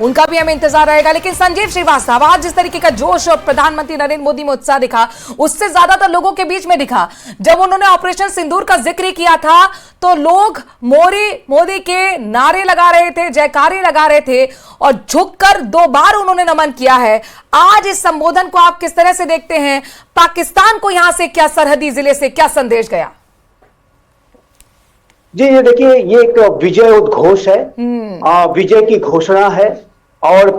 उनका भी हमें इंतजार रहेगा। लेकिन संजीव श्रीवास्तव, आज जिस तरीके का जोश प्रधानमंत्री नरेंद्र मोदी में उत्साह दिखा, उससे ज्यादातर लोगों के बीच में दिखा जब उन्होंने ऑपरेशन सिंदूर का जिक्र किया था। तो लोग मोदी के नारे लगा रहे थे, जयकारे लगा रहे थे और झुककर 2 बार उन्होंने नमन किया है। आज इस संबोधन को आप किस तरह से देखते हैं? पाकिस्तान को यहां से क्या, सरहदी जिले से क्या संदेश गया? जी ये देखिए, ये एक विजय उद्घोष है, विजय की घोषणा है और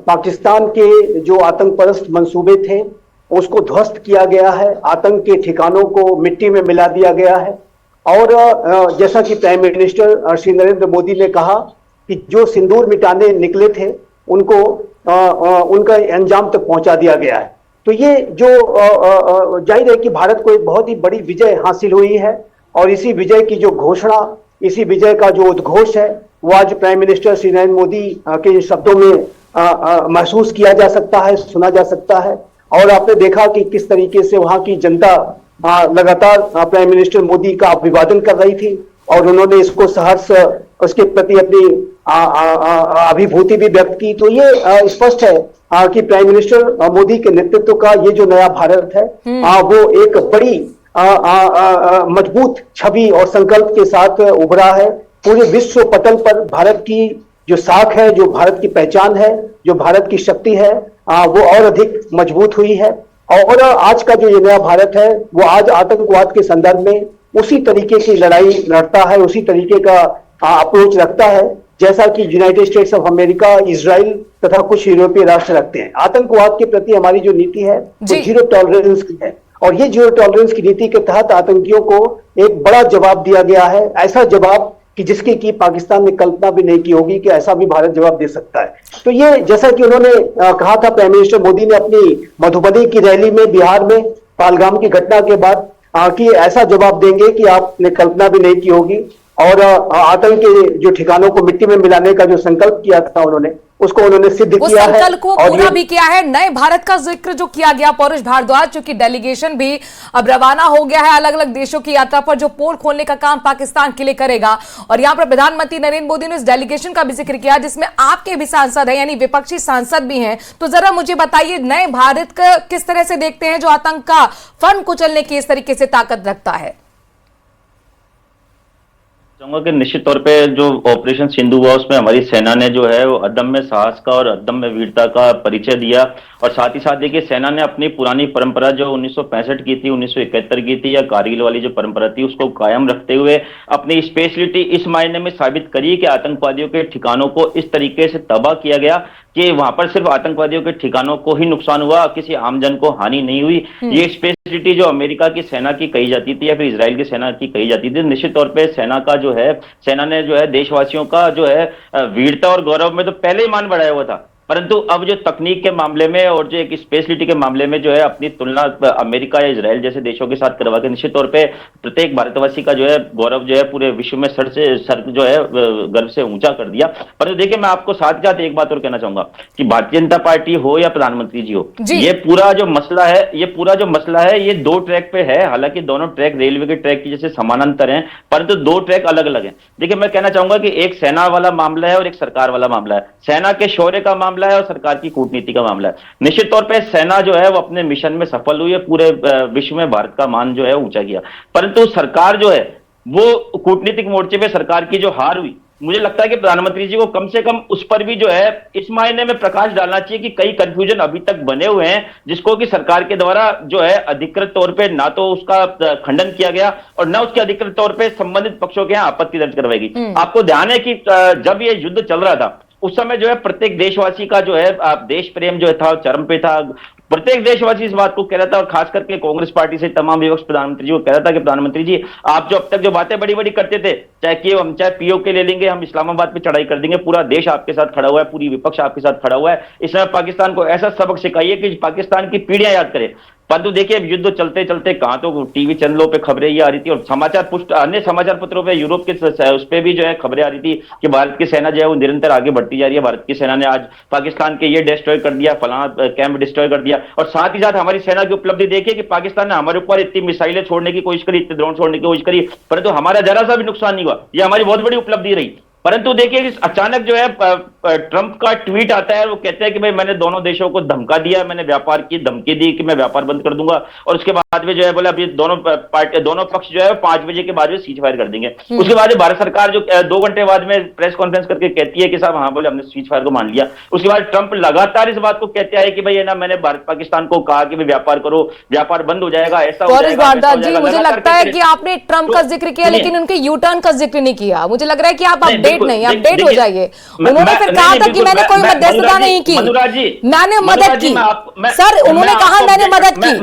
पाकिस्तान के जो आतंकपरस्त मंसूबे थे उसको ध्वस्त किया गया है, आतंक के ठिकानों को मिट्टी में मिला दिया गया है। और जैसा कि प्राइम मिनिस्टर श्री नरेंद्र मोदी ने कहा कि जो सिंदूर मिटाने निकले थे उनको उनका अंजाम तक पहुंचा दिया गया है। तो ये जो जाहिर है कि भारत को एक बहुत ही बड़ी विजय हासिल हुई है और इसी विजय की जो घोषणा, इसी विजय का जो उद्घोष है वो आज प्राइम मिनिस्टर श्री नरेंद्र मोदी के शब्दों में महसूस किया जा सकता है, सुना जा सकता है। और आपने देखा कि किस तरीके से वहां की जनता लगातार प्राइम मिनिस्टर मोदी का अभिवादन कर रही थी और उन्होंने इसको सहर्ष उसके प्रति अपनी अभिभूति भी व्यक्त की। तो ये स्पष्ट है कि प्राइम मिनिस्टर मोदी के नेतृत्व का ये जो नया भारत है वो एक बड़ी मजबूत छवि और संकल्प के साथ उभरा है। पूरे विश्व पटल पर भारत की जो साख है, जो भारत की पहचान है, जो भारत की शक्ति है, वो और अधिक मजबूत हुई है। और आज का जो ये नया भारत है वो आज आतंकवाद के संदर्भ में उसी तरीके की लड़ाई लड़ता है, उसी तरीके का अप्रोच रखता है जैसा कि United states of America, Israel तथा कुछ यूरोपीय राष्ट्र रखते हैं। आतंकवाद के प्रति हमारी जो नीति है वो जीरो टॉलरेंस की है और ये जीरो टॉलरेंस की नीति के तहत आतंकियों को एक बड़ा जवाब दिया गया है, ऐसा जवाब कि जिसकी की पाकिस्तान ने कल्पना भी नहीं की होगी कि ऐसा भी भारत जवाब दे सकता है। तो ये जैसा कि उन्होंने कहा था प्राइम मिनिस्टर मोदी ने अपनी मधुबनी की रैली में बिहार में पहलगाम की घटना के बाद कि ऐसा जवाब देंगे कि आपने कल्पना भी नहीं की होगी। और आतंक के जो ठिकानों को मिट्टी में मिलाने का जो संकल्प किया था उन्होंने, उसको उन्होंने सिद्ध किया है। संकल्प को पूरा भी किया है। नए भारत का जिक्र जो किया गया, पौरुष भारद्वाज, चूंकि डेलीगेशन भी अब रवाना हो गया है अलग अलग देशों की यात्रा पर, जो पोल खोलने का काम पाकिस्तान के लिए करेगा। और यहां पर प्रधानमंत्री नरेंद्र मोदी ने इस डेलीगेशन का भी जिक्र किया जिसमें आपके भी सांसद हैं, यानी विपक्षी सांसद भी हैं। तो जरा मुझे बताइए, नए भारत का किस तरह से देखते हैं जो आतंक का फन कुचलने की इस तरीके से ताकत रखता है? चाहूंगा कि निश्चित तौर पे जो ऑपरेशन सिंधु हुआ उसमें हमारी सेना ने जो है वो अदम्य साहस का और अदम्य वीरता का परिचय दिया। और साथ ही साथ देखिए, सेना ने अपनी पुरानी परंपरा जो 1965 की थी, 1971 की थी या कारगिल वाली जो परंपरा थी उसको कायम रखते हुए अपनी स्पेशलिटी इस मायने में साबित करी कि आतंकवादियों के ठिकानों को इस तरीके से तबाह किया गया कि वहां पर सिर्फ आतंकवादियों के ठिकानों को ही नुकसान हुआ, किसी आमजन को हानि नहीं हुई। ये स्पेशलिटी जो अमेरिका की सेना की कही जाती थी या फिर इजराइल की सेना की कही जाती थी, निश्चित तौर पे सेना ने जो है देशवासियों का जो है वीरता और गौरव में तो पहले ही मान बढ़ाया हुआ था। परंतु अब जो तकनीक के मामले में और जो एक स्पेशलिटी के मामले में जो है अपनी तुलना अमेरिका या इजराइल जैसे देशों के साथ करवा के निश्चित तौर पे प्रत्येक भारतवासी का जो है गौरव जो है पूरे विश्व में सर जो है गर्व से ऊंचा कर दिया। परंतु देखिए, मैं आपको साथ ही साथ एक बात और कहना चाहूंगा कि भारतीय जनता पार्टी हो या प्रधानमंत्री जी हो, ये पूरा जो मसला है ये 2 ट्रैक पे है। हालांकि दोनों ट्रैक रेलवे के ट्रैक की जैसे समानांतर हैं, परंतु 2 ट्रैक अलग अलग हैं। देखिए, मैं कहना चाहूंगा कि एक सेना वाला मामला है और एक सरकार वाला मामला है। सेना के शौर्य का मामला है और सरकार की कूटनीति का मामला है। निश्चित तौर पे सेना जो है वो अपने मिशन में सफल हुई है, पूरे विश्व में भारत का मान जो है ऊंचा किया। परंतु सरकार जो है वो कूटनीतिक मोर्चे पे सरकार की जो हार हुई, मुझे लगता है कि प्रधानमंत्री जी को कम से कम उस पर भी जो है इस मायने में प्रकाश डालना चाहिए कि कई कंफ्यूजन अभी तक बने हुए हैं जिसको कि सरकार के द्वारा जो है अधिकृत तौर पे ना तो उसका खंडन किया गया और ना उसके अधिकृत तौर पे संबंधित पक्षों के यहाँ आपत्ति दर्ज करवाएगी। आपको ध्यान है कि जब ये युद्ध चल रहा था उस समय जो है प्रत्येक देशवासी का जो है देश प्रेम जो था चरम पे था। प्रत्येक देशवासी इस बात को कह रहा था और खास करके कांग्रेस पार्टी से तमाम विपक्ष प्रधानमंत्री जी को कह रहा था कि प्रधानमंत्री जी, आप जो अब तक जो बातें बड़ी बड़ी करते थे, चाहे पीओके ले लेंगे, हम इस्लामाबाद पे चढ़ाई कर देंगे, पूरा देश आपके साथ खड़ा हुआ है, पूरी विपक्ष आपके साथ खड़ा हुआ है। इस समय पाकिस्तान को ऐसा सबक सिखाइए कि पाकिस्तान की पीढ़ियां याद करे। परंतु देखिए, युद्ध चलते चलते कहां तो टीवी चैनलों पे खबरें ये आ रही थी और अन्य समाचार पत्रों पे यूरोप के उस पे भी जो है खबरें आ रही थी कि भारत की सेना जो है वो निरंतर आगे बढ़ती जा रही है। भारत की सेना ने आज पाकिस्तान के ये डिस्ट्रॉय कर दिया, फलाना कैंप डिस्ट्रॉय कर दिया। और साथ ही साथ हमारी सेना की उपलब्धि देखिए कि पाकिस्तान ने हमारे ऊपर इतनी मिसाइलें छोड़ने की कोशिश करी, इतने ड्रोन छोड़ने की कोशिश करी, परंतु हमारा जरा सा भी नुकसान नहीं हुआ। ये हमारी बहुत बड़ी उपलब्धि रही। परंतु देखिए, अचानक जो है ट्रंप का ट्वीट आता है, वो कहते हैं कि भाई मैंने दोनों देशों को धमका दिया, मैंने व्यापार की धमकी दी कि मैं व्यापार बंद कर दूंगा, और उसके बाद में जो है बोले अभी दोनों पक्ष जो है 5 बजे के बाद में सीज फायर कर देंगे। उसके बाद भारत सरकार जो 2 घंटे बाद में प्रेस कॉन्फ्रेंस करके कहती है कि साहब हाँ बोले हमने सीज फायर को मान लिया। उसके बाद ट्रंप लगातार इस बात को कहते हैं कि भाई है ना, मैंने भारत पाकिस्तान को कहा कि भाई व्यापार करो, व्यापार बंद हो जाएगा, ऐसा हो जाएगा, भारद्वाज जी, मुझे लगता है कि आपने ट्रंप का जिक्र किया लेकिन उनके यू टर्न का जिक्र नहीं किया। मुझे लग रहा है कि आप अपडेट हो जाइए। उन्होंने फिर कहा था कि मैंने कोई मध्यस्थता नहीं की, मैंने मदद की। सर उन्होंने कहा मैंने मदद की।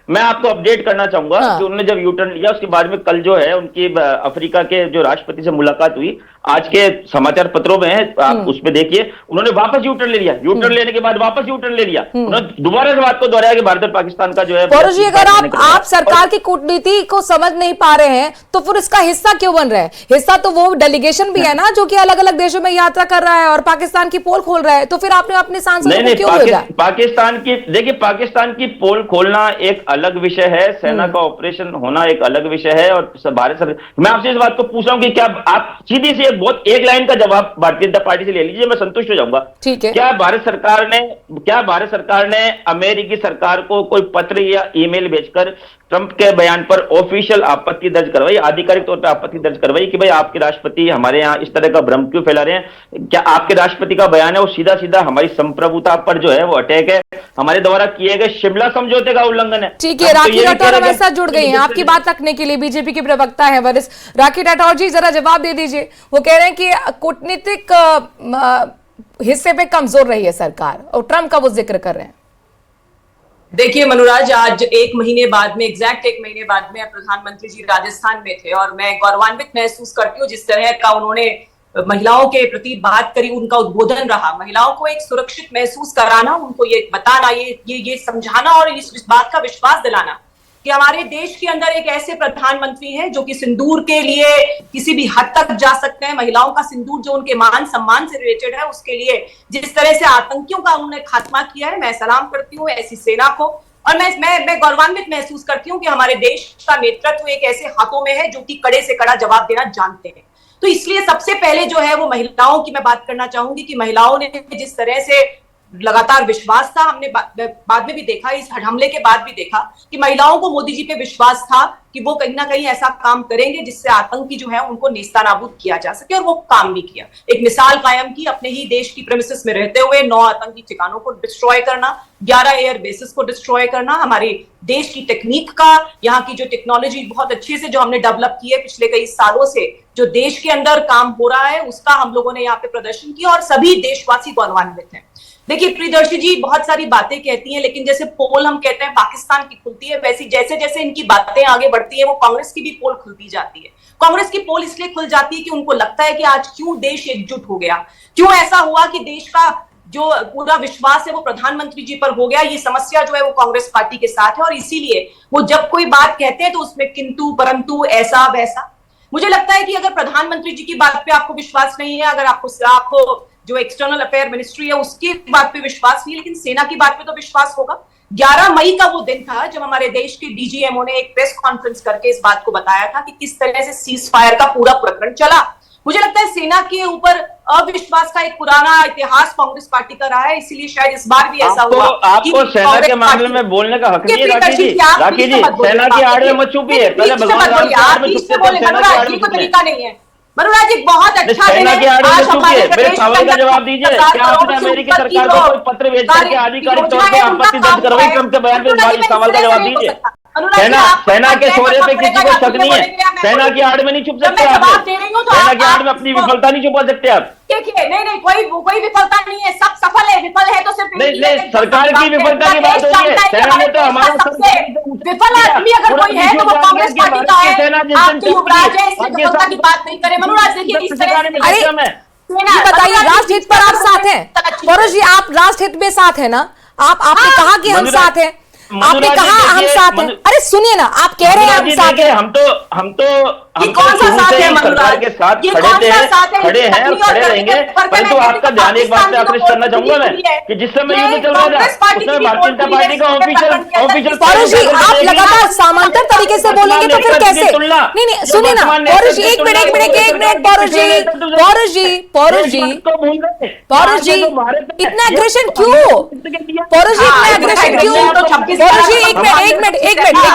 मैं आपको अपडेट करना चाहूंगा कि उन्होंने जब यू टर्न लिया उसके बाद में कल जो है उनकी अफ्रीका के जो राष्ट्रपति से मुलाकात हुई, आज के समाचार पत्रों में है, आप उसमें देखिए, उन्होंने वापस यू टर्न ले लिया। यू टर्न लेने के बाद वापस यू टर्न ले लिया। उन्होंने दोबारा इस बात को दोहराया कि भारत और पाकिस्तान का जो है। पौरुष जी, अगर आप सरकार की कूटनीति को समझ नहीं पा रहे हैं तो फिर इसका हिस्सा क्यों बन रहे हैं? हिस्सा तो वो डेलीगेशन भी है ना जो कि अलग अलग देशों में यात्रा कर रहा है और पाकिस्तान की पोल खोल रहा है, तो फिर आपने अपने सांसदों को क्यों भेजा? पाकिस्तान की देखिए, पाकिस्तान की पोल खोलना एक अलग विषय है, सेना का ऑपरेशन होना एक अलग विषय है। और भारत सरकार, मैं आपसे इस बात को पूछ रहा हूं कि क्या आप सीधी सी बहुत एक लाइन का जवाब भारतीय जनता पार्टी से ले लीजिए, मैं संतुष्ट हो जाऊंगा। ठीक है। क्या भारत सरकार ने अमेरिकी सरकार को कोई पत्र या ईमेल भेजकर ट्रंप के बयान पर ऑफिशियल आपत्ति दर्ज करवाई, आधिकारिक तौर पर आपत्ति दर्ज करवाई कि भाई आपके राष्ट्रपति हमारे यहाँ इस तरह का भ्रम क्यों फैला रहे हैं? क्या आपके राष्ट्रपति का बयान है वो सीधा सीधा हमारी संप्रभुता पर जो है वो अटैक है, हमारे द्वारा किए गए शिमला समझौते का उल्लंघन है? ठीक है, राखी राठौर हमारे साथ जुड़ गई हैं आपकी बात रखने के लिए। बीजेपी के प्रवक्ता है वरिष्ठ राखी राठौर जी, जरा जवाब दे दीजिए। वो कह रहे हैं कि कूटनीतिक हिस्से पे कमजोर रही है सरकार और ट्रंप का वो जिक्र कर रहे हैं। देखिए मनुराज, आज 1 महीने बाद में, एग्जैक्ट 1 महीने बाद में प्रधानमंत्री जी राजस्थान में थे और मैं गौरवान्वित महसूस करती हूँ जिस तरह का उन्होंने महिलाओं के प्रति बात करी, उनका उद्बोधन रहा। महिलाओं को एक सुरक्षित महसूस कराना, उनको ये बताना, ये समझाना और इस बात का विश्वास दिलाना कि हमारे देश के अंदर एक ऐसे प्रधानमंत्री हैं जो कि सिंदूर के लिए किसी भी हद तक जा सकते हैं। महिलाओं का सिंदूर जो उनके मान सम्मान से रिलेटेड है, उसके लिए जिस तरह से आतंकियों का उन्होंने खात्मा किया है, मैं सलाम करती हूँ ऐसी सेना को। और मैं गौरवान्वित महसूस करती हूँ कि हमारे देश का नेतृत्व एक ऐसे हाथों में है जो कि कड़े से कड़ा जवाब देना जानते हैं। तो इसलिए सबसे पहले जो है वो महिलाओं की मैं बात करना चाहूंगी कि महिलाओं ने जिस तरह से लगातार विश्वास था, हमने बाद में भी देखा, इस हमले के बाद भी देखा कि महिलाओं को मोदी जी पे विश्वास था कि वो कहीं ना कहीं ऐसा काम करेंगे जिससे आतंकी जो है उनको नेस्तनाबूद किया जा सके, और वो काम भी किया। एक मिसाल कायम की, अपने ही देश की प्रेमिसेस में रहते हुए 9 आतंकी ठिकानों को डिस्ट्रॉय करना, 11 एयर बेसिस को डिस्ट्रॉय करना, हमारे देश की टेक्निक का, यहाँ की जो टेक्नोलॉजी बहुत अच्छे से जो हमने डेवलप की है पिछले कई सालों से, जो देश के अंदर काम हो रहा है, उसका हम लोगों ने यहाँ पे प्रदर्शन किया और सभी देशवासी गौरवान्वित हैं। देखिए प्रियदर्शी जी बहुत सारी बातें कहती हैं, लेकिन जैसे पोल हम कहते हैं पाकिस्तान की खुलती है, वैसी जैसे जैसे इनकी बातें आगे बढ़ती है वो कांग्रेस की भी पोल खुलती जाती है। कांग्रेस की पोल इसलिए खुल जाती है कि उनको लगता है कि आज क्यों देश एकजुट हो गया, क्यों ऐसा हुआ कि देश का जो पूरा विश्वास है वो प्रधानमंत्री जी पर हो गया। ये समस्या जो है वो कांग्रेस पार्टी के साथ है और इसीलिए वो जब कोई बात कहते हैं तो उसमें किंतु परंतु ऐसा वैसा। मुझे लगता है कि अगर प्रधानमंत्री जी की बात पे आपको विश्वास नहीं है, अगर आपको जो एक्सटर्नल अफेयर मिनिस्ट्री है उसकी बात पे विश्वास नहीं, लेकिन सेना की बात पे तो विश्वास होगा। 11 मई का वो दिन था जब हमारे देश के डीजीएमओ ने एक प्रेस कॉन्फ्रेंस करके इस बात को बताया था कि किस तरह से सीज फायर का पूरा प्रकरण चला। मुझे लगता है सेना के ऊपर अविश्वास का एक पुराना इतिहास कांग्रेस पार्टी का रहा है, इसीलिए शायद इस बार भी ऐसा हुआ। आपको सेना के मामले में बोलने का हक नहीं है राखी जी। राखी जी, सेना की आड़ में मत छुपिए, पहले भगवान राम की आड़ में छुपते थे, सेना की आड़ में छुपते। तरीका नहीं है मनुराज जी, बहुत अच्छा सेना की आड़ में छुपिए। मेरे सवाल का जवाब दीजिए, क्या आपने अमेरिकी सरकार को कोई पत्र भेज करके आधिकारिक तौर पर आपत्ति दर्ज करवाई ट्रंप के बयान पे? सवाल का जवाब दीजिए। सेना के शौर्य पे किसी को शक नहीं है, सेना की आड़ में नहीं छुप सकते आप, सेना की आड़ में अपनी विफलता नहीं छुपा सकते आप। देखिए नहीं कोई विफलता नहीं है, सब सफल है, विफल है तो सिर्फ नहीं सरकार की विफलता की बात हो रही है। सेना ने तो हमारा विफल आदमी अगर कोई है तो वो कांग्रेस पार्टी का है, आपके युवराज है, इससे विफलता की बात नहीं करें। मनुराज देखिए इस तरह ये बताइए, राष्ट्र हित पर आप साथ हैं पौरुष जी, आप राष्ट्र हित में साथ है ना? आपने कहा कि हम साथ हैं, आपने कहा हम साथ हैं। अरे सुनिए ना, आप कह रहे हैं हम साथ हैं। हम कौन सा शुरू साथ से है ही सरकार मनोराज? के साथ ये खड़े कौन थे, सा साथ है? खड़े हैं और अपनी खड़े और रहेंगे। फर्क है परंतु ना, आपका कि ध्यान एक बात पे पाकिस्तानियों आकृष्ट को करना चाहूंगा मैं खुली है। कि जिस समय ये युद्ध चल रहा था कांग्रेस पार्टी उसमें की भारतीय जनता खुली है, पार्टी का इसके प्रकरण के अंदर पौरुष जी, आप लगातार समांतर तरीके से बोलेंगे तो फिर कैसे? नहीं सुनिए ना पौरुष जी, एक मिनट पौरुष जी, पौरुष जी इतना एग्रेशन क्यों? पौरुष जी इतना एग्रेशन क्यों? पौरुष जी एक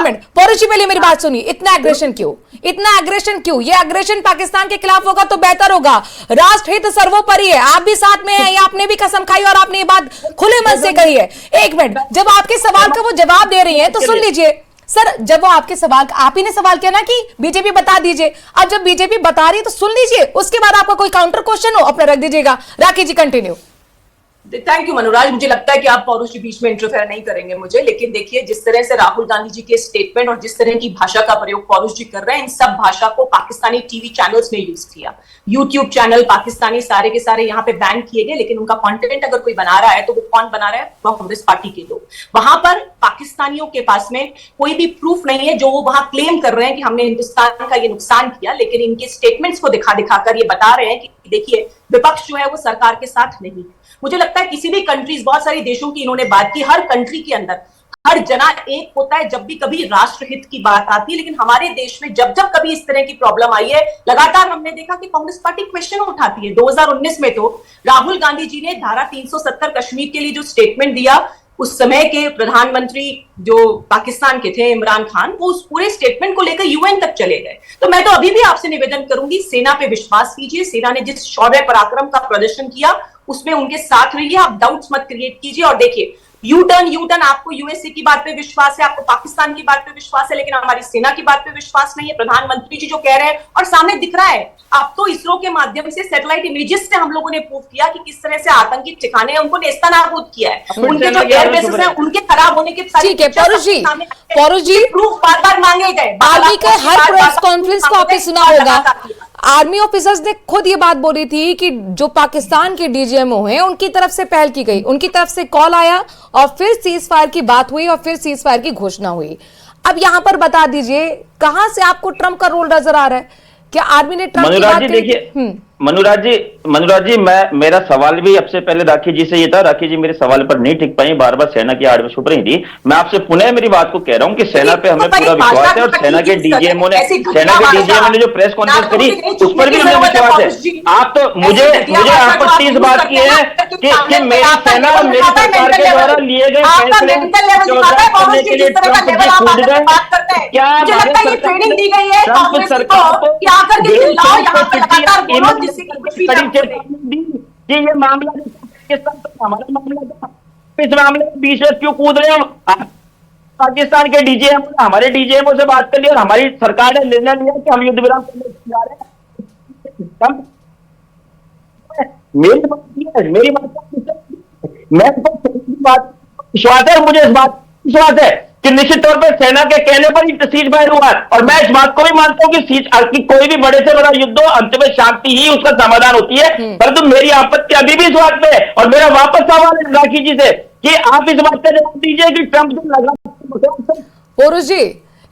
मिनट पौरुष जी, पहले मेरी बात सुनिए। इतना एग्रेशन क्यों? इतना एग्रेशन क्यों? ये एग्रेशन पाकिस्तान के खिलाफ होगा तो बेहतर होगा। राष्ट्र हित सर्वोपरि है, आप भी साथ में हैं, या आपने भी कसम खाई और आपने ये बात खुले मन से कही है। एक मिनट, जब आपके सवाल का वो जवाब दे रही है तो सुन लीजिए सर। जब वो आपके सवाल, आप ही ने सवाल किया ना कि बीजेपी बता दीजिए, अब जब बीजेपी बता रही है तो सुन लीजिए, उसके बाद आपका कोई काउंटर क्वेश्चन हो अपना रख दीजिएगा। राखी जी कंटिन्यू। थैंक यू मनोराज, मुझे लगता है कि आप पौरुष के बीच में इंटरफेयर नहीं करेंगे मुझे, लेकिन देखिए जिस तरह से राहुल गांधी जी के स्टेटमेंट और जिस तरह की भाषा का प्रयोग पौरुष जी कर रहे हैं, इन सब भाषा को पाकिस्तानी टीवी चैनल्स ने यूज किया। यूट्यूब चैनल पाकिस्तानी सारे के सारे यहाँ पे बैन किए गए, लेकिन उनका कंटेंट अगर कोई बना रहा है तो वो कौन बना रहा है? कांग्रेस पार्टी के लोग। वहां पर पाकिस्तानियों के पास में कोई भी प्रूफ नहीं है जो वो वहां क्लेम कर रहे हैं कि हमने हिंदुस्तान का ये नुकसान किया, लेकिन इनके स्टेटमेंट्स को दिखा दिखाकर ये बता रहे हैं कि देखिए विपक्ष जो है वो सरकार के साथ नहीं है। मुझे लगता है किसी भी कंट्रीज, बहुत सारे देशों की इन्होंने बात की, हर कंट्री के अंदर हर जना एक होता है जब भी कभी राष्ट्र हित की बात आती है, लेकिन हमारे देश में जब जब कभी इस तरह की प्रॉब्लम आई है, लगातार हमने देखा कि कांग्रेस पार्टी क्वेश्चन उठाती है। 2019 में तो राहुल गांधी जी ने धारा 370 कश्मीर के लिए जो स्टेटमेंट दिया, उस समय के प्रधानमंत्री जो पाकिस्तान के थे इमरान खान, वो उस पूरे स्टेटमेंट को लेकर यूएन तक चले गए। तो मैं तो अभी भी आपसे निवेदन करूंगी, सेना पे विश्वास कीजिए। सेना ने जिस शौर्य पराक्रम का प्रदर्शन किया उसमें उनके साथ रहिए, आप डाउट्स मत क्रिएट कीजिए। और देखिए यू टर्न आपको यूएसए की बात पे विश्वास है, आपको पाकिस्तान की बात पे विश्वास है, लेकिन हमारी सेना की बात पे विश्वास नहीं है। प्रधानमंत्री जी जो कह रहे हैं और सामने दिख रहा है, आप तो इसरो के माध्यम से सैटेलाइट इमेजेस से हम लोगों ने प्रूव किया कि किस तरह से आतंकी ठिकाने हैं उनको नेस्तनाबूद किया है। उनके जो एयर बेसेस हैं उनके खराब होने के ठीक है पौरुष जी प्रूफ बार-बार मांगे गए। आर्मी के हर प्रेस कॉन्फ्रेंस को आपने सुना होगा, आर्मी ऑफिसर्स ने खुद ये बात बोली थी कि जो पाकिस्तान के डीजीएमओ हैं उनकी तरफ से पहल की गई, उनकी तरफ से कॉल आया और फिर सीज फायर की बात हुई और फिर सीज फायर की घोषणा हुई। अब यहां पर बता दीजिए कहां से आपको ट्रंप का रोल नजर आ रहा है? क्या आर्मी ने ट्रंप की बात की? देखिए मनोराज जी मेरा सवाल भी आपसे पहले राखी जी से ये था, राखी जी मेरे सवाल पर नहीं टिक पाई, बार बार सेना की आड़ में छुप रही थी। मैं आपसे पुनः मेरी बात को कह रहा हूं कि सेना पे हमें पूरा विश्वास है और सेना के डीजीएमओ ने जो प्रेस कॉन्फ्रेंस करी उस पर भी हमें विश्वास है। आप तो मुझे आप पर 30 बात की है कि मेरी सेना और मेरी सरकार के द्वारा लिए गए फैसले करने के लिए ट्रंप जी कूद गए। क्या ट्रेनिंग दी गई है ट्रंप सरकार को कि ये मामला हमारा मामला था, इस मामले में बीच में क्यों कूद रहे हो? पाकिस्तान के डीजीएमओ ने हमारे डीजीएमओ से बात कर ली और हमारी सरकार ने निर्णय लिया कि हम युद्ध विराम करने जा रहे हैं। मेरी बात विश्वास है, मुझे इस बात विश्वास है कि निश्चित तौर पर सेना के कहने पर ही सीज फायर हुआ है। और मैं इस बात को भी मानता हूं कि कोई भी बड़े से बड़ा युद्ध हो, अंत में शांति ही उसका समाधान होती है। परंतु मेरी आपत्ति अभी भी इस बात पे है और मेरा वापस सवाल है राखी जी से कि आप इस बात पे जवाब दीजिए कि ट्रंप जो लगा। पौरुष जी,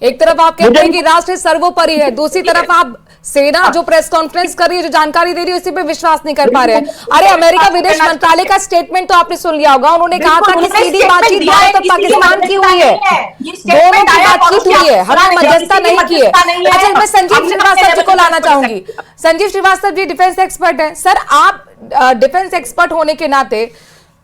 एक तरफ आप कहते हैं कि राष्ट्र सर्वोपरि है, दूसरी तरफ आप सेना जो प्रेस कॉन्फ्रेंस कर रही है, जो जानकारी दे रही है, उसी पे विश्वास नहीं कर पा रहे हैं। अरे अमेरिका विदेश मंत्रालय का स्टेटमेंट तो आपने सुन लिया होगा, उन्होंने कहा था कि सीधी बातचीत भारत और पाकिस्तान की हुई है, दोनों की बातचीत हुई है, हमने मध्यस्थता नहीं की है। अच्छा, मैं संजीव श्रीवास्तव जी को लाना चाहूंगी। संजीव श्रीवास्तव जी डिफेंस एक्सपर्ट हैं। सर, आप डिफेंस एक्सपर्ट होने के नाते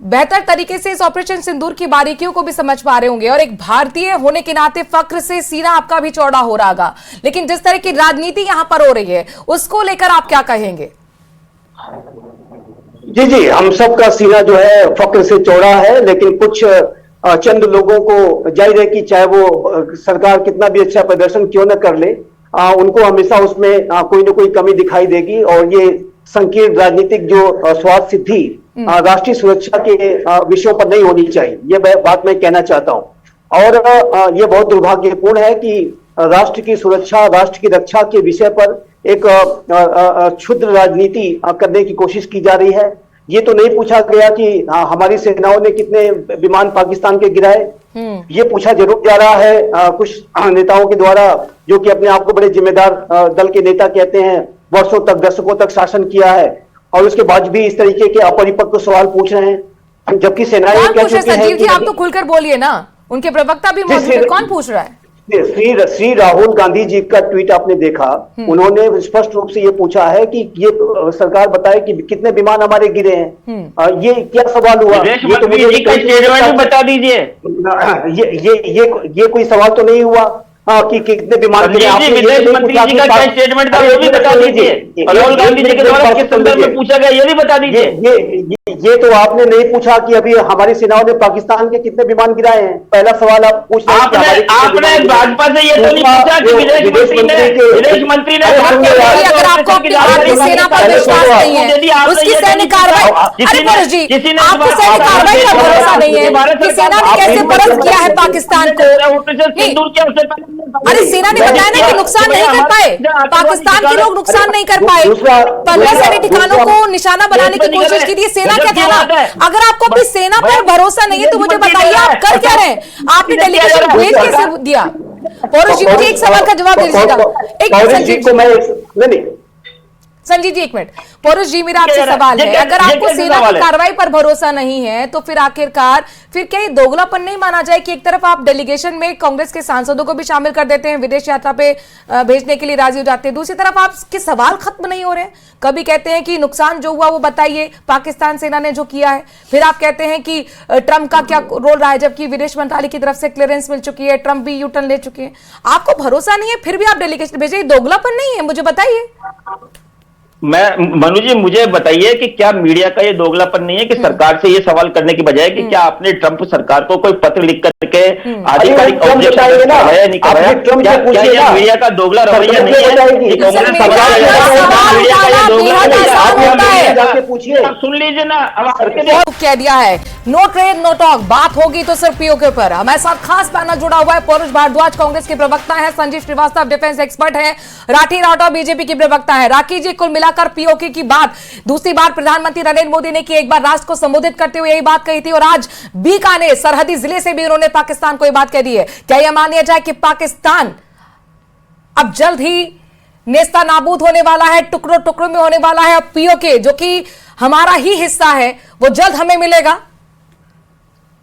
बेहतर तरीके से इस ऑपरेशन सिंदूर की बारीकियों को भी समझ पा रहे होंगे और एक भारतीय होने के नाते फक्र से सीना आपका भी चौड़ा हो रहा होगा, लेकिन जिस तरह की राजनीति यहां पर हो रही है उसको लेकर आप क्या कहेंगे? जी, हम सबका सीना जो है फक्र से चौड़ा है, लेकिन कुछ चंद लोगों को जाहिर है कि चाहे वो सरकार कितना भी अच्छा प्रदर्शन क्यों न कर ले, उनको हमेशा उसमें कोई ना कोई कमी दिखाई देगी। और ये संकीर्ण राजनीतिक जो स्वार्थ सिद्धि राष्ट्रीय सुरक्षा के विषयों पर नहीं होनी चाहिए, ये बात मैं कहना चाहता हूं। और ये बहुत दुर्भाग्यपूर्ण है कि राष्ट्र की सुरक्षा, राष्ट्र की रक्षा के विषय पर एक क्षुद्र राजनीति करने की कोशिश की जा रही है। ये तो नहीं पूछा गया कि हमारी सेनाओं ने कितने विमान पाकिस्तान के गिराए, ये पूछा जरूर जा रहा है कुछ नेताओं के द्वारा जो कि अपने आप को बड़े जिम्मेदार दल के नेता कहते हैं, वर्षों तक, दशकों तक शासन किया है, और उसके बाद भी इस तरीके के अपरिपक्व सवाल पूछ रहे हैं, जबकि सेनाएं कह चुकी हैं। संजीव जी, आप तो खुलकर बोलिए ना, उनके प्रवक्ता भी मौजूद है, कौन पूछ रहा है? श्री राहुल गांधी जी का ट्वीट आपने देखा, उन्होंने स्पष्ट रूप से ये पूछा है कि ये सरकार बताए कि कितने विमान हमारे गिरे हैं। ये क्या सवाल हुआ? ये तो मुझे स्टेटमेंट बता दीजिए। ये कोई सवाल तो नहीं हुआ कि कितने विमान गिरे। विदेश मंत्री जी का क्या स्टेटमेंट था वो भी बता दीजिए, राहुल गांधी जी के द्वारा किस संदर्भ में पूछा गया ये भी बता दीजिए। ये तो आपने नहीं पूछा कि अभी हमारी सेनाओं ने पाकिस्तान के कितने विमान गिराए हैं। पहला सवाल आप पूछ रहे हैं। आपने भाजपा से ये तो नहीं पूछा कि विदेश मंत्री ने अगर आपको आपकी सेना पर विश्वास नहीं है, उसकी सैन्य कार्रवाई, अरे परोश जी, आपको सैन्य कार्रवाई का भरोसा नहीं है कि सेना ने कैसे परास्त किया है पाकिस्तान को? अरे सेना ने बताया ना कि नुकसान नहीं कर पाए, पाकिस्तान के लोग नुकसान नहीं कर पाए, 15 सैन्य ठिकानों को निशाना बनाने की कोशिश की थी। सेना क्या था ना, अगर आपको अपनी सेना पर भरोसा नहीं है तो मुझे बताइए आप कर क्या रहे हैं? आपने डेलीगेशन भेज कैसे दिया? परोश जी, मुझे एक सवाल का जवाब दे दीजिएगा। संजीव जी एक मिनट, परोश जी, मेरा आपसे सवाल है, अगर आपको सेना की कार्रवाई पर भरोसा नहीं है तो फिर आखिरकार फिर क्या ये दोगलापन नहीं माना जाए कि एक तरफ आप डेलीगेशन में कांग्रेस के सांसदों को भी शामिल कर देते हैं, विदेश यात्रा पे भेजने के लिए राजी हो जाते हैं, दूसरी तरफ आपके सवाल खत्म नहीं हो रहे हैं? कभी कहते हैं कि नुकसान जो हुआ वो बताइए, पाकिस्तान सेना ने जो किया है, फिर आप कहते हैं कि ट्रंप का क्या रोल रहा है, जबकि विदेश मंत्रालय की तरफ से क्लियरेंस मिल चुकी है, ट्रंप भी यू टर्न ले चुके हैं। आपको भरोसा नहीं है फिर भी आप डेलीगेशन भेजिए, दोगलापन नहीं है? मुझे बताइए। मनु जी, मुझे बताइए कि क्या मीडिया का ये दोगलापन नहीं है कि सरकार से ये सवाल करने की बजाय कि क्या आपने ट्रंप सरकार को कोई पत्र लिख करके आधिकारिक ऑब्जेक्शन कराया नहीं कराया? क्या मीडिया का दोगला रवैया नहीं है कि कांग्रेस सुन लीजिए ना, कह दिया है नो ट्रेड नो टॉक, बात होगी तो सिर्फ पीओके पर। हमारे साथ खास पैनल जुड़ा हुआ है, परोश भारद्वाज कांग्रेस के प्रवक्ता है, संजीव श्रीवास्तव डिफेंस एक्सपर्ट है, राठी राठौर बीजेपी की प्रवक्ता है। राठी जी, कुल मिलाकर पीओके की बात दूसरी बार प्रधानमंत्री नरेंद्र मोदी ने की, एक बार राष्ट्र को संबोधित करते हुए यही बात कही थी, और आज बीकानेर सरहदी जिले से भी उन्होंने पाकिस्तान को यह बात कह दी है। क्या यह माना जाए कि पाकिस्तान अब जल्द ही नेस्ता नाबूद होने वाला है, टुकड़ों टुकड़ों में होने वाला है? अब पीओके जो कि हमारा ही हिस्सा है वो जल्द हमें मिलेगा?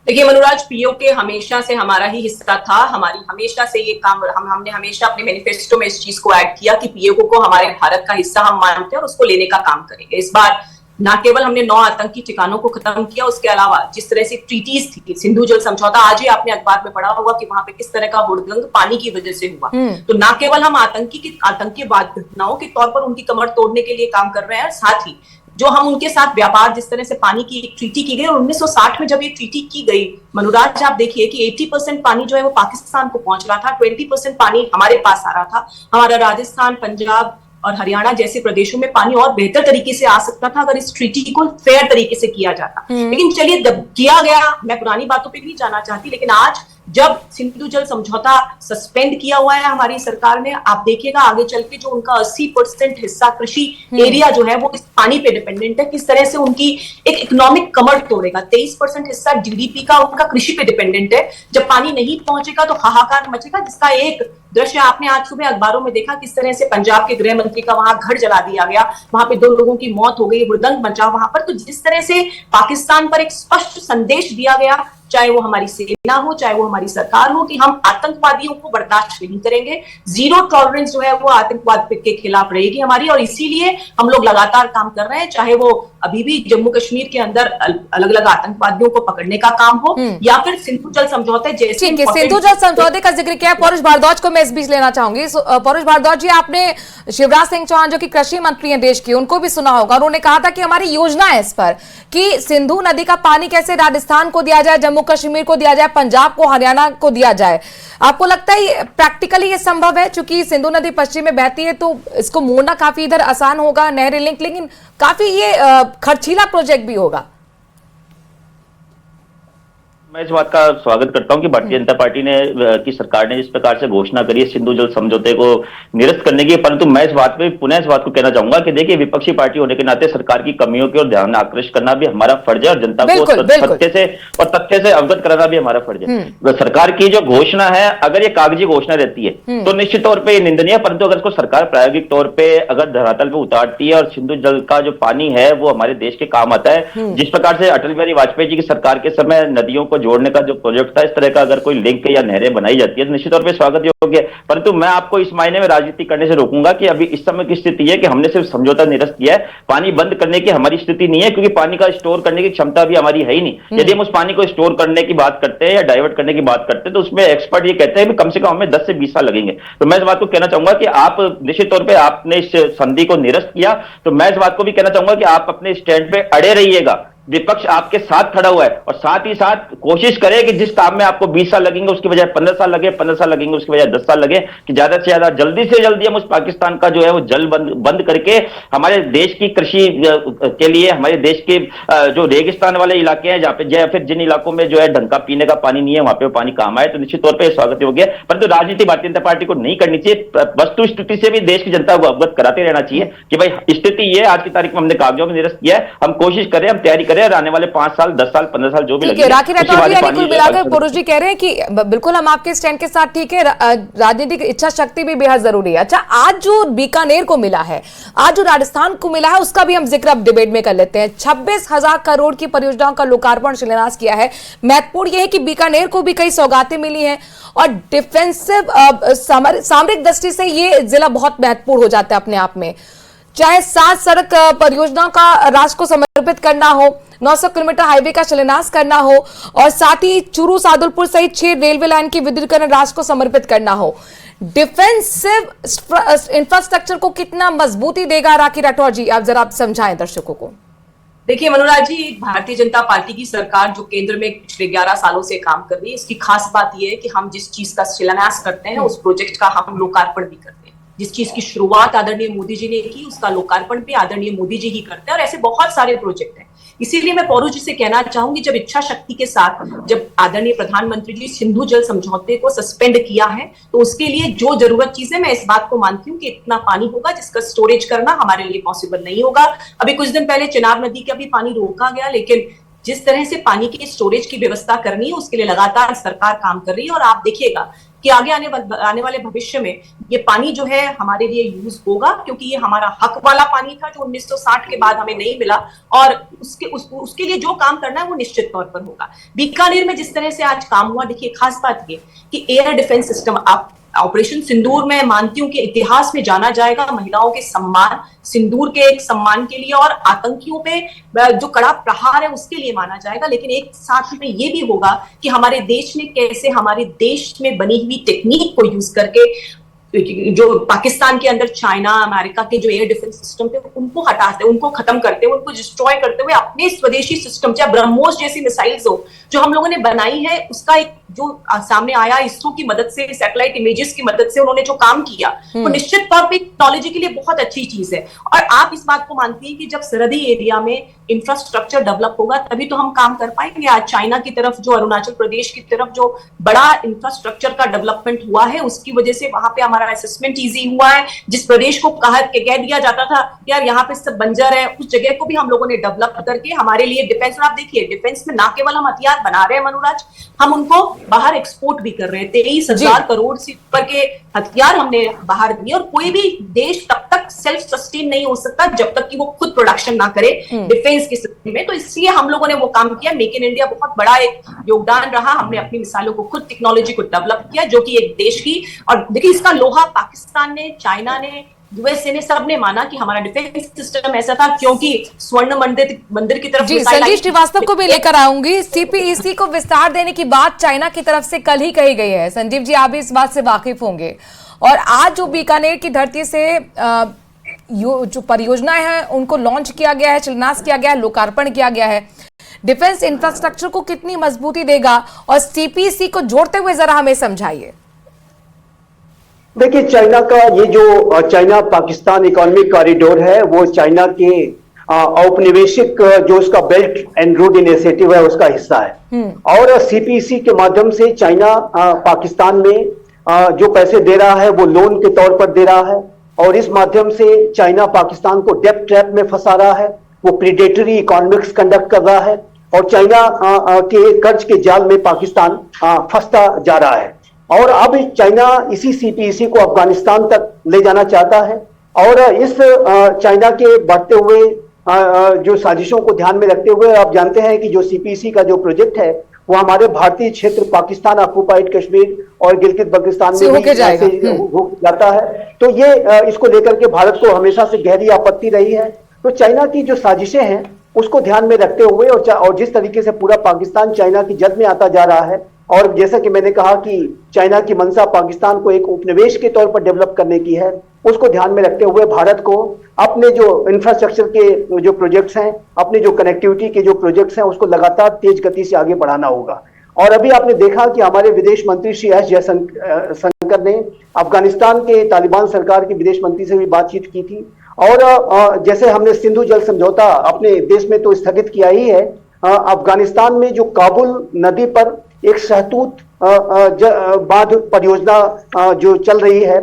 देखिए मनोराज, पीओके हमेशा से हमारा ही हिस्सा था, हमारी हमेशा से ये काम, हमने हमेशा अपने मैनिफेस्टो में इस चीज को ऐड किया कि पीओके को हमारे भारत का हिस्सा हम मानते हैं और उसको लेने का काम करेंगे। इस बार न केवल हमने 9 आतंकी ठिकानों को खत्म किया, उसके अलावा जिस तरह से ट्रीटीज थी, सिंधु जल समझौता, आज ही आपने अखबार में पढ़ा होगा कि वहां पे किस तरह का हुड़दंग पानी की वजह से हुआ। तो न केवल हम आतंकीवाद घटनाओं के तौर पर उनकी कमर तोड़ने के लिए काम कर रहे हैं, साथ ही जो हम उनके साथ व्यापार, जिस तरह से पानी की एक ट्रीटी की गई, और 1960 में जब ये ट्रीटी की गई मनोराज, आप देखिए कि 80% पानी जो है वो पाकिस्तान को पहुंच रहा था, 20% पानी हमारे पास आ रहा था। हमारा राजस्थान, पंजाब और हरियाणा जैसे प्रदेशों में पानी और बेहतर तरीके से आ सकता था अगर इस ट्रीटी को फेयर तरीके से किया जाता। लेकिन चलिए, किया गया, मैं पुरानी बातों पे नहीं जाना चाहती, लेकिन आज जब सिंधु जल समझौता सस्पेंड किया हुआ है हमारी सरकार ने, आप देखिएगा आगे चल के जो उनका 80% हिस्सा कृषि एरिया जो है वो इस पानी पे डिपेंडेंट है, किस तरह से उनकी एक इकोनॉमिक कमर तोड़ेगा। 23% हिस्सा जीडीपी का उनका कृषि पे डिपेंडेंट है। जब पानी नहीं पहुंचेगा तो हाहाकार मचेगा, जिसका एक दृश्य आपने आज सुबह अखबारों में देखा, किस तरह से पंजाब के गृह मंत्री का वहां घर जला दिया गया, वहां पे 2 लोगों की मौत हो गई, हुड़दंग मचा वहां पर। तो जिस तरह से पाकिस्तान पर एक स्पष्ट संदेश दिया गया, चाहे वो हमारी सेना हो, चाहे वो हमारी सरकार हो, कि हम आतंकवादियों को बर्दाश्त नहीं करेंगे, जीरो टॉलरेंस जो है वो आतंकवाद के खिलाफ रहेगी हमारी, और इसीलिए हम लोग लगातार काम कर रहे हैं, चाहे वो अभी भी जम्मू कश्मीर के अंदर अलग अलग आतंकवादियों को पकड़ने का काम हो या फिर सिंधु जल समझौते जैसे। ठीक है, सिंधु जल समझौते का जिक्र किया। परोश भारद्वाज को मैं इस बीच लेना चाहूंगी। परोश भारद्वाज जी, आपने शिवराज सिंह चौहान जो कि कृषि मंत्री हैं देश के, उनको भी सुना होगा, उन्होंने कहा था कि हमारी योजना है इस पर कि सिंधु नदी का पानी कैसे राजस्थान को दिया जाए, जम्मू कश्मीर को दिया जाए, पंजाब को, हरियाणा को दिया जाए। आपको लगता है प्रैक्टिकली ये संभव है? चूंकि सिंधु नदी पश्चिम में बहती है तो इसको मोड़ना काफी इधर आसान होगा, नहर लिंक, लेकिन काफी ये खर्चीला प्रोजेक्ट भी होगा। मैं इस बात का स्वागत करता हूं कि भारतीय जनता पार्टी ने की सरकार ने जिस प्रकार से घोषणा करी है सिंधु जल समझौते को निरस्त करने की, परंतु मैं इस बात पे पुनः इस बात को कहना चाहूंगा कि देखिए, विपक्षी पार्टी होने के नाते सरकार की कमियों की ओर ध्यान आकृष्ट करना भी हमारा फर्ज है और जनता को तथ्य से अवगत कराना भी हमारा फर्ज है। सरकार की जो घोषणा है, अगर ये कागजी घोषणा रहती है तो निश्चित तौर पर निंदनीय है, परंतु अगर इसको सरकार प्रायोगिक तौर पर अगर धरातल पर उतारती है और सिंधु जल का जो पानी है वो हमारे देश के काम आता है, जिस प्रकार से अटल बिहारी वाजपेयी जी की सरकार के समय नदियों को जोड़ने का जो प्रोजेक्ट था, इस तरह का अगर कोई लिंक या नहरें बनाई जाती है तो निश्चित तौर पे स्वागत योग्य है। परंतु मैं आपको इस मायने में राजनीति करने से रोकूंगा कि अभी इस समय की स्थिति है कि हमने सिर्फ समझौता निरस्त किया है, पानी बंद करने की हमारी स्थिति नहीं है, क्योंकि पानी का स्टोर करने की क्षमता भी हमारी है ही नहीं। यदि हम उस पानी को स्टोर करने की बात करते हैं या डाइवर्ट करने की बात करते हैं तो उसमें एक्सपर्ट ये कहते हैं कि कम से कम हमें 10 से 20 साल लगेंगे। तो मैं इस बात को कहना चाहूंगा कि आप निश्चित तौर पर आपने इस संधि को निरस्त किया, तो मैं इस बात को भी कहना चाहूंगा कि आप अपने स्टैंड पे अड़े रहिएगा। विपक्ष आपके साथ खड़ा हुआ है और साथ ही साथ कोशिश करें कि जिस काम में आपको 20 साल लगेंगे उसकी बजाय 15 साल लगे, 15 साल लगेंगे उसकी बजाय 10 साल लगे, कि ज्यादा से ज्यादा जल्दी से जल्दी हम उस पाकिस्तान का जो है वो जल बंद करके हमारे देश की कृषि के लिए, हमारे देश के जो रेगिस्तान वाले इलाके हैं जहाँ पे, या फिर जिन इलाकों में जो है ढंग का पीने का पानी नहीं है, वहां पे पानी काम आए, तो निश्चित तौर पर स्वागत योग्य है। परंतु राजनीति भारतीय जनता पार्टी को नहीं करनी चाहिए, वस्तु स्थिति से भी देश की जनता को अवगत कराते रहना चाहिए कि भाई स्थिति ये आज की तारीख में हमने कागजों में निरस्त किया है, हम कोशिश करें, हम तैयारी करें और आने वाले 5 साल 10 साल 15 साल जो भी लगे। राखी राठौर जी, कुल मिलाकर पुरुष जी कह रहे हैं कि बिल्कुल हम आपके स्टैंड के साथ ठीक है, राजनीतिक इच्छा शक्ति भी बेहद जरूरी है। अच्छा, आज जो बीकानेर को मिला है, आज जो राजस्थान को मिला है, उसका भी हम जिक्र अब डिबेट में कर लेते हैं। 26,000 करोड़ की परियोजनाओं का लोकार्पण शिलान्यास किया है। महत्वपूर्ण यह है कि बीकानेर को भी कई सौगातें मिली हैं और डिफेंसिव सामरिक दृष्टि से ये जिला बहुत महत्वपूर्ण हो जाता है अपने आप में। चाहे 7 सड़क परियोजनाओं का राष्ट्र को समर्पित करना हो, 900 किलोमीटर हाईवे का शिलान्यास करना हो और साथ ही चूरू सादुलपुर सहित 6 रेलवे लाइन की विद्युतीकरण राष्ट्र को समर्पित करना हो, डिफेंसिव इंफ्रास्ट्रक्चर को कितना मजबूती देगा? राखी राठौर जी, आप जरा समझाएं दर्शकों को। देखिए मनोराज जी, भारतीय जनता पार्टी की सरकार जो केंद्र में पिछले 11 सालों से काम कर रही है, इसकी खास बात यह है कि हम जिस चीज का शिलान्यास करते हैं उस प्रोजेक्ट का हम लोकार्पण भी करते हैं। जिस चीज की शुरुआत आदरणीय मोदी जी ने की, उसका लोकार्पण भी आदरणीय मोदी जी ही करते हैं और ऐसे बहुत सारे प्रोजेक्ट हैं। इसीलिए मैं पौरू जी से कहना चाहूंगी, जब इच्छा शक्ति के साथ जब आदरणीय प्रधानमंत्री जी सिंधु जल समझौते को सस्पेंड किया है, तो उसके लिए जो जरूरत चीज है, मैं इस बात को मानती हूँ कि इतना पानी होगा जिसका स्टोरेज करना हमारे लिए पॉसिबल नहीं होगा। अभी कुछ दिन पहले चिनाब नदी का भी पानी रोका गया, लेकिन जिस तरह से पानी की स्टोरेज की व्यवस्था करनी है उसके लिए लगातार सरकार काम कर रही है और आप देखिएगा कि आगे आने वाले भविष्य में ये पानी जो है हमारे लिए यूज होगा, क्योंकि ये हमारा हक वाला पानी था जो 1960 के बाद हमें नहीं मिला और उसके लिए जो काम करना है वो निश्चित तौर पर होगा। बीकानेर में जिस तरह से आज काम हुआ, देखिए खास बात ये कि एयर डिफेंस सिस्टम, आप ऑपरेशन सिंदूर में मानती हूँ कि इतिहास में जाना जाएगा महिलाओं के सम्मान, सिंदूर के एक सम्मान के लिए और आतंकियों पे जो कड़ा प्रहार है उसके लिए माना जाएगा। लेकिन एक साथ में ये भी होगा कि हमारे देश ने कैसे हमारे देश में बनी हुई टेक्निक को यूज करके जो पाकिस्तान के अंदर चाइना अमेरिका के जो एयर डिफेंस सिस्टम थे उनको हटाते, उनको खत्म करते हुए, उनको डिस्ट्रॉय करते हुए अपने स्वदेशी सिस्टम, चाहे ब्रह्मोस जैसी मिसाइल्स हो जो हम लोगों ने बनाई है, उसका एक जो सामने आया इसरो की मदद से, सैटेलाइट इमेजेस की मदद से उन्होंने जो काम किया वो निश्चित तौर पे टेक्नोलॉजी के लिए बहुत अच्छी चीज है। और आप इस बात को मानती हैं कि जब सरहदी एरिया में इंफ्रास्ट्रक्चर डेवलप होगा तभी तो हम काम कर पाएंगे। आज चाइना की तरफ जो अरुणाचल प्रदेश की तरफ जो बड़ा इंफ्रास्ट्रक्चर का डेवलपमेंट हुआ है उसकी वजह से वहां पे हमारा असेसमेंट इजी हुआ है। जिस प्रदेश को कह दिया जाता था यार यहाँ पे सब बंजर है, उस जगह को भी हम लोगों ने डेवलप करके हमारे लिए डिफेंस, आप देखिए डिफेंस में ना केवल हम हथियार बना रहे हैं मनोराज, हम उनको बाहर एक्सपोर्ट भी कर रहे हैं। 23,000 करोड़ से ऊपर के हथियार हमने बाहर दिए और कोई भी देश तब तक सेल्फ सस्टेन नहीं हो सकता जब तक कि वो खुद प्रोडक्शन ना करे डिफेंस के सिस्टम में। तो इसलिए हम लोगों ने वो काम किया। मेक इन इंडिया बहुत बड़ा एक योगदान रहा। हमने अपनी मिसाइलों को खुद टेक्नोलॉजी को डेवलप किया जो कि एक देश की, और देखिए इसका लोहा पाकिस्तान ने, चाइना ने, यूएसए ने, सबने माना कि हमारा डिफेंस सिस्टम ऐसा था क्योंकि स्वर्ण मंदिर की तरफ। जी, संजीव श्रीवास्तव को भी लेकर आऊंगी। सीपीईसी को विस्तार देने की बात चाइना की तरफ से कल ही कही गई है। संजीव जी, आप भी इस बात से वाकिफ होंगे। और आज जो बीकानेर की धरती से जो परियोजनाएं हैं उनको लॉन्च किया गया है, शिलान्यास किया गया है, लोकार्पण किया गया है, डिफेंस इंफ्रास्ट्रक्चर को कितनी मजबूती देगा? और सीपीईसी को जोड़ते हुए जरा हमें समझाइए। देखिए, चाइना का ये जो चाइना पाकिस्तान इकोनॉमिक कॉरिडोर है वो चाइना के औपनिवेशिक जो उसका बेल्ट एंड रोड इनिशिएटिव है उसका हिस्सा है। और सीपीईसी के माध्यम से चाइना पाकिस्तान में जो पैसे दे रहा है वो लोन के तौर पर दे रहा है, और इस माध्यम से चाइना पाकिस्तान को डेब्ट ट्रैप में फंसा रहा है, वो प्रीडेटरी इकोनॉमिक्स कंडक्ट कर रहा है, और चाइना के कर्ज के जाल में पाकिस्तान फंसता जा रहा है। और अब चाइना इसी सीपीईसी को अफगानिस्तान तक ले जाना चाहता है, और इस चाइना के बढ़ते हुए जो साजिशों को ध्यान में रखते हुए आप जानते हैं कि जो सीपीईसी का जो प्रोजेक्ट है वो हमारे भारतीय क्षेत्र पाकिस्तान ऑक्युपाइड कश्मीर और गिलगित बल्तिस्तान में होके जाएगा। हो जाता है। तो ये इसको लेकर के भारत को हमेशा से गहरी आपत्ति रही है। तो चाइना की जो साजिशें हैं उसको ध्यान में रखते हुए और जिस तरीके से पूरा पाकिस्तान चाइना की जद में आता जा रहा है, और जैसा कि मैंने कहा कि चाइना की मंशा पाकिस्तान को एक उपनिवेश के तौर पर डेवलप करने की है, उसको ध्यान में रखते हुए भारत को अपने जो इंफ्रास्ट्रक्चर के जो प्रोजेक्ट्स हैं, अपने जो कनेक्टिविटी के जो प्रोजेक्ट्स हैं उसको लगातार तेज गति से आगे बढ़ाना होगा। और अभी आपने देखा कि हमारे विदेश मंत्री श्री एस जयशंकर ने अफगानिस्तान के तालिबान सरकार के विदेश मंत्री से भी बातचीत की थी, और जैसे हमने सिंधु जल समझौता अपने देश में तो स्थगित किया ही है, अफगानिस्तान में जो काबुल नदी पर एक सहतूत बांध परियोजना जो चल रही है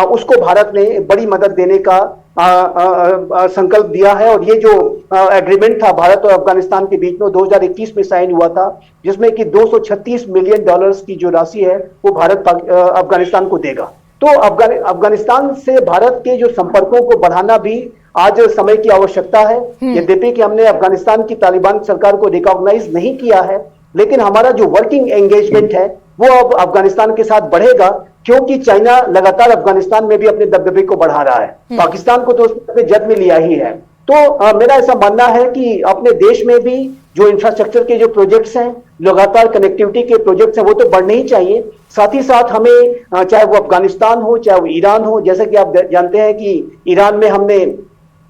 उसको भारत ने बड़ी मदद देने का संकल्प दिया है। और ये जो एग्रीमेंट था भारत और अफगानिस्तान के बीच में 2021 में साइन हुआ था, जिसमें कि $236 मिलियन की जो राशि है वो भारत अफगानिस्तान को देगा। तो अफगानिस्तान से भारत के जो संपर्कों को बढ़ाना भी आज समय की आवश्यकता है। यद्यपि कि हमने अफगानिस्तान की तालिबान सरकार को रिकॉग्नाइज नहीं किया है, लेकिन हमारा जो वर्किंग एंगेजमेंट है वो अब अफगानिस्तान के साथ बढ़ेगा, क्योंकि चाइना लगातार अफगानिस्तान में भी अपने दबदबे को बढ़ा रहा है। पाकिस्तान को तो उसने जद में लिया ही है। तो मेरा ऐसा मानना है कि अपने देश में भी जो इंफ्रास्ट्रक्चर के जो प्रोजेक्ट्स हैं, लगातार कनेक्टिविटी के प्रोजेक्ट्स हैं, वो तो बढ़ने ही चाहिए। साथ ही साथ हमें चाहे वो अफगानिस्तान हो चाहे वो ईरान हो, जैसे कि आप जानते हैं कि ईरान में हमने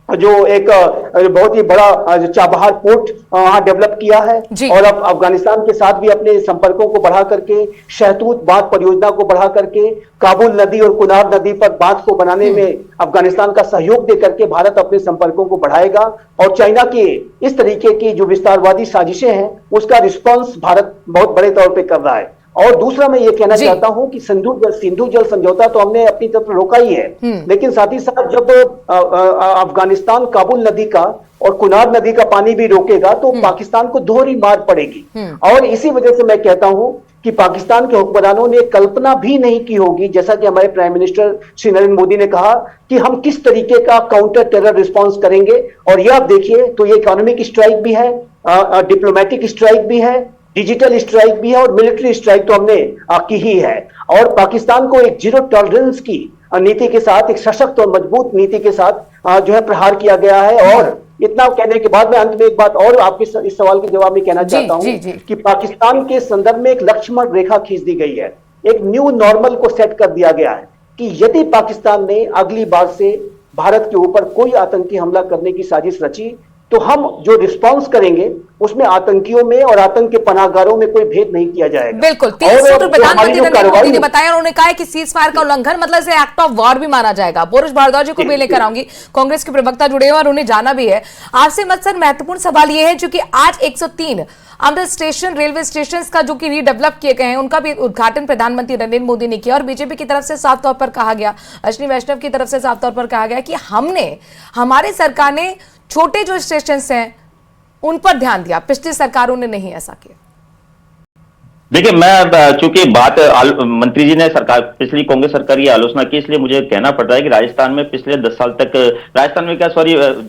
जो एक बहुत ही बड़ा चाबहार पोर्ट वहां डेवलप किया है, और अब अफगानिस्तान के साथ भी अपने संपर्कों को बढ़ा करके, शहतूत बांध परियोजना को बढ़ा करके, काबुल नदी और कुनार नदी पर बांध को बनाने में अफगानिस्तान का सहयोग दे करके भारत अपने संपर्कों को बढ़ाएगा। और चाइना के इस तरीके की जो विस्तारवादी साजिशें हैं उसका रिस्पॉन्स भारत बहुत बड़े तौर पर कर रहा है। और दूसरा मैं ये कहना चाहता हूं कि सिंधु जल समझौता तो हमने अपनी तरफ रोका ही है, लेकिन साथ ही साथ जब अफगानिस्तान काबुल नदी का और कुनार नदी का पानी भी रोकेगा तो पाकिस्तान को दोहरी मार पड़ेगी। और इसी वजह से मैं कहता हूं कि पाकिस्तान के हुक्मरानों ने कल्पना भी नहीं की होगी, जैसा कि हमारे प्राइम मिनिस्टर श्री नरेंद्र मोदी ने कहा, कि हम किस तरीके का काउंटर टेरर रिस्पॉन्स करेंगे। और ये आप देखिए तो ये इकोनॉमिक स्ट्राइक भी है, डिप्लोमेटिक स्ट्राइक भी है, डिजिटल स्ट्राइक भी है, और मिलिट्री स्ट्राइक तो हमने की ही है। और पाकिस्तान को एक जीरो टॉलरेंस की नीति के साथ, एक सशक्त और मजबूत नीति के साथ जो है प्रहार किया गया है। और इतना कहने के बाद मैं अंत में एक बात और आपके इस सवाल के जवाब में कहना चाहता हूं कि पाकिस्तान के संदर्भ में एक लक्ष्मण रेखा खींच दी गई है, एक न्यू नॉर्मल को सेट कर दिया गया है कि यदि पाकिस्तान ने अगली बार से भारत के ऊपर कोई आतंकी हमला करने की साजिश रची तो हम जो रिस्पांस करेंगे उसमें आतंकियों में और आतंक के पनाहगारों में कोई भेद नहीं किया जाएगा। बिल्कुल, 3 सूत्र प्रधानमंत्री नरेंद्र मोदी ने बताया। उन्होंने कहा कि सीज फायर का उल्लंघन मतलब इसे एक्ट ऑफ वॉर भी माना जाएगा। बोरिस भारद्वाज जी को भी लेकर आऊंगी, कांग्रेस के प्रवक्ता जुड़े हैं और उन्हें जाना भी है आपसे। मत्सर, महत्वपूर्ण सवाल यह है क्योंकि आज 103 अमृत स्टेशन, रेलवे स्टेशन का जो कि रीडेवलप किए गए हैं उनका भी उद्घाटन प्रधानमंत्री नरेंद्र मोदी ने किया। और बीजेपी की तरफ से साफ तौर पर कहा गया, अश्विनी वैष्णव की तरफ से साफ तौर पर कहा गया कि हमारी सरकार ने छोटे जो स्टेशन हैं उन पर ध्यान दिया, पिछली सरकारों ने नहीं ऐसा किया। देखिए, मैं चूंकि बात मंत्री जी ने पिछली कांग्रेस सरकार की आलोचना की, इसलिए मुझे कहना पड़ रहा है कि राजस्थान में पिछले 10 साल तक,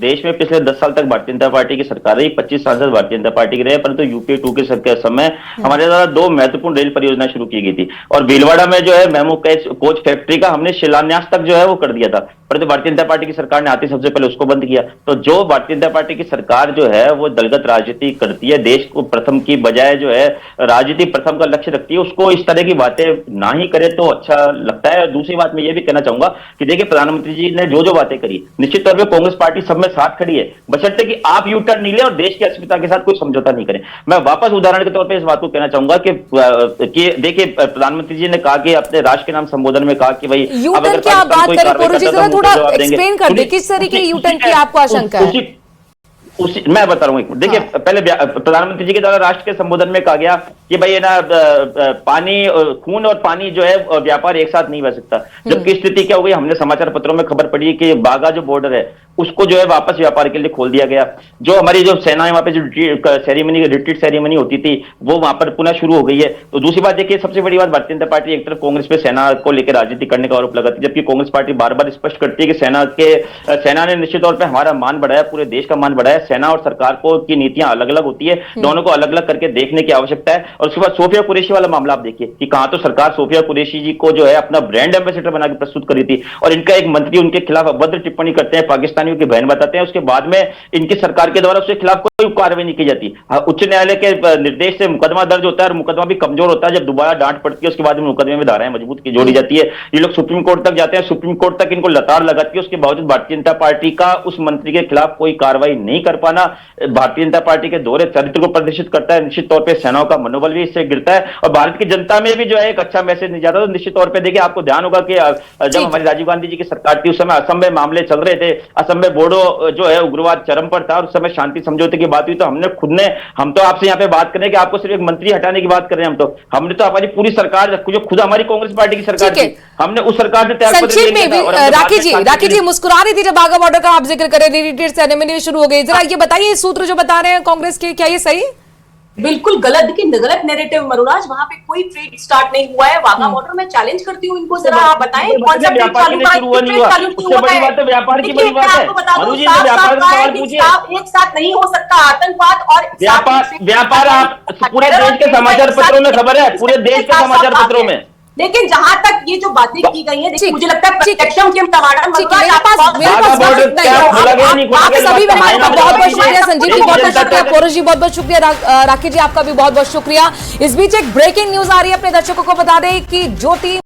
देश में पिछले 10 साल तक भारतीय जनता पार्टी की सरकार रही, 25 सांसद भारतीय जनता पार्टी के रहे, परंतु यूपीए 2 के समय हमारे द्वारा 2 महत्वपूर्ण रेल परियोजना शुरू की गई थी। और भीलवाड़ा में जो है मेमो कोच फैक्ट्री का हमने शिलान्यास तक जो है वो कर दिया था, परंतु भारतीय जनता पार्टी की सरकार ने आते सबसे पहले उसको बंद किया। तो जो भारतीय जनता पार्टी की सरकार जो है वो दलगत राजनीति करती है, देश को प्रथम की बजाय जो है राजनीति प्रथम का लक्ष्य रखती है, उसको इस तरह की बातें ना ही करे तो अच्छा लगता है। और दूसरी बात मैं ये भी कहना चाहूंगा कि देखिए, प्रधानमंत्री जी ने जो बातें करी, निश्चित तौर पर कांग्रेस पार्टी सब में साथ खड़ी है, बशर्ते कि आप यू टर्न नहीं ले और देश की अस्मिता के साथ कोई समझौता नहीं करें। मैं वापस उदाहरण के तौर पर इस बात को कहना चाहूंगा कि देखिए, प्रधानमंत्री जी ने कहा कि अपने राष्ट्र के नाम संबोधन में कहा कि भाई यूटर्न की आप बात करें, थोड़ा एक्सप्लेन कर दे किस तरीके यूटर्न की आपको आशंका है। मैं बता रहा हूँ, देखिए पहले प्रधानमंत्री जी के द्वारा राष्ट्र के संबोधन में कहा गया कि भाई है ना पानी, खून और पानी जो है व्यापार एक साथ नहीं बह सकता। जबकि स्थिति क्या हो गई, हमने समाचार पत्रों में खबर पड़ी कि बाघा जो बॉर्डर है उसको जो है वापस व्यापार के लिए खोल दिया गया। जो हमारी जो सेना है वहां पे जो रिट्रीट सेरेमनी होती थी वो वहां पर पुनः शुरू हो गई है। तो दूसरी बात देखिए, सबसे बड़ी बात, भारतीय जनता पार्टी एक तरफ कांग्रेस पे सेना को लेकर राजनीति करने का आरोप लगाती है, जबकि कांग्रेस पार्टी बार बार स्पष्ट करती है कि सेना ने निश्चित तौर पर हमारा मान बढ़ाया, पूरे देश का मान बढ़ाया। सेना और सरकार को की नीतियां अलग अलग होती है, दोनों को अलग अलग करके देखने की आवश्यकता है। और उसके बाद सोफिया कुरैशी वाला मामला आप देखिए कि कहां तो सरकार सोफिया कुरैशी जी को जो है अपना ब्रांड एम्बेसडर बना के प्रस्तुत करी थी, और इनका एक मंत्री उनके खिलाफ अभद्र टिप्पणी करते हैं, पाकिस्तानियों की बहन बताते हैं। उसके बाद में इनकी सरकार के द्वारा उसके खिलाफ कोई कार्रवाई नहीं की जाती। उच्च न्यायालय के निर्देश से मुकदमा दर्ज होता है और मुकदमा भी कमजोर होता है। जब दोबारा डांट पड़ती है उसके बाद मुकदमे में धाराएं मजबूत की जोड़ी जाती है। ये लोग सुप्रीम कोर्ट तक जाते हैं, सुप्रीम कोर्ट तक इनको लताड़ लगाती है। उसके बावजूद भारतीय जनता पार्टी का उस मंत्री के खिलाफ कोई कार्रवाई नहीं कर पाना भारतीय जनता पार्टी के दोहरे चरित्र को प्रदर्शित करता है। निश्चित तौर पर सेनाओं का मनोबल भी इससे गिरता है और भारत की जनता में भी जो है एक अच्छा मैसेज नहीं जाता। तो निश्चित तौर पर देखिए, आपको ध्यान होगा कि जब हमारी राजीव गांधी जी की सरकार थी उस समय असम में मामले चल रहे थे, असम में बोडो जो है उग्रवाद चरम पर था और उस समय शांति समझौते की बात हुई। तो हम तो आपसे यहाँ पे बात करें कि आपको सिर्फ एक मंत्री हटाने की बात कर रहे हैं। हमने तो हमारी पूरी सरकार, जो खुद हमारी कांग्रेस पार्टी की सरकार थी, हमने उस सरकार से संक्षेप में भी राखी जी मुस्कुरा रही थी जब बाघा बॉर्डर का आप जिक्र करें, रिट्रीट सेरेमनी शुरू हो गई। जरा ये बताइए, सूत्र जो बता रहे हैं कांग्रेस के, क्या ये सही? बिल्कुल गलत नैरेटिव मनुराज, वहां पे कोई ट्रेड स्टार्ट नहीं हुआ है। वाघा बॉर्डर में चैलेंज करती हूँ इनको, जरा आप बताएं कौन सा ट्रेड चालू हुआ है? व्यापार की बड़ी बात है। एक साथ नहीं हो सकता आतंकवाद और व्यापार। आप पूरे देश के समाचार पत्रों में खबर है, पूरे देश के समाचार पत्रों में। लेकिन जहां तक ये जो बातें की गई हैं, देखिए मुझे लगता है प्रत्यक्षम के टमाटर सभी मेहमानों का बहुत बहुत शुक्रिया, संजीव जी बहुत बहुत शुक्रिया, पोरस जी बहुत बहुत शुक्रिया, राखी जी आपका भी बहुत बहुत शुक्रिया। इस बीच एक ब्रेकिंग न्यूज आ रही है, अपने दर्शकों को बता दें कि जो टीम